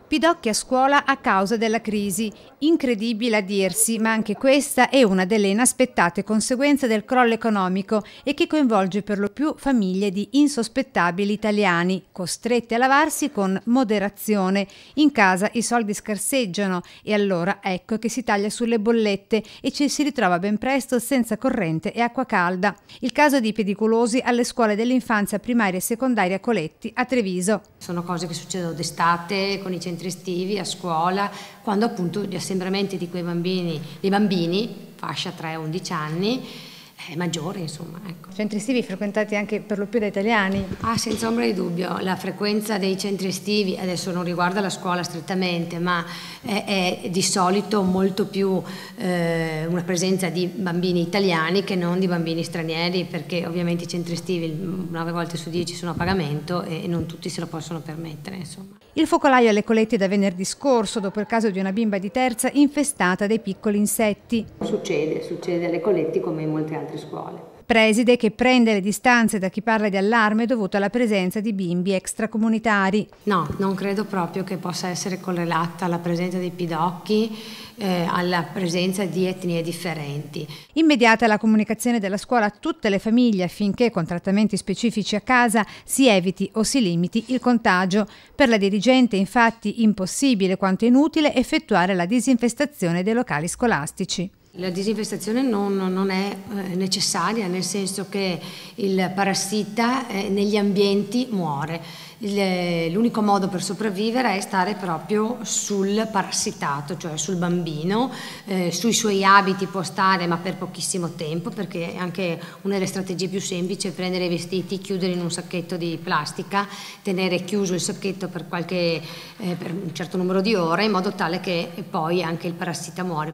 Pidocchi a scuola a causa della crisi. Incredibile a dirsi, ma anche questa è una delle inaspettate conseguenze del crollo economico e che coinvolge per lo più famiglie di insospettabili italiani, costrette a lavarsi con moderazione. In casa i soldi scarseggiano e allora ecco che si taglia sulle bollette e ci si ritrova ben presto senza corrente e acqua calda. Il caso di pedicolosi alle scuole dell'infanzia primaria e secondaria Coletti a Treviso. Sono cose che succedono d'estate con i centri estivi, a scuola, quando appunto gli assembramenti di quei bambini, fascia 3-11 anni, maggiori insomma. Ecco. Centri estivi frequentati anche per lo più da italiani? Ah, senza ombra di dubbio, la frequenza dei centri estivi, adesso non riguarda la scuola strettamente, ma è di solito molto più una presenza di bambini italiani che non di bambini stranieri, perché ovviamente i centri estivi 9 volte su 10 sono a pagamento e non tutti se lo possono permettere, insomma. Il focolaio alle Coletti da venerdì scorso dopo il caso di una bimba di terza infestata dai piccoli insetti. Succede alle Coletti come in molte altre scuole. Preside che prende le distanze da chi parla di allarme dovuto alla presenza di bimbi extracomunitari. No, non credo proprio che possa essere correlata la presenza dei pidocchi alla presenza di etnie differenti. Immediata la comunicazione della scuola a tutte le famiglie affinché con trattamenti specifici a casa si eviti o si limiti il contagio. Per la dirigente infatti impossibile quanto inutile effettuare la disinfestazione dei locali scolastici. La disinfestazione non è necessaria, nel senso che il parassita negli ambienti muore. L'unico modo per sopravvivere è stare proprio sul parassitato, cioè sul bambino, sui suoi abiti può stare ma per pochissimo tempo, perché anche una delle strategie più semplici è prendere i vestiti, chiudere in un sacchetto di plastica, tenere chiuso il sacchetto per un certo numero di ore in modo tale che poi anche il parassita muore.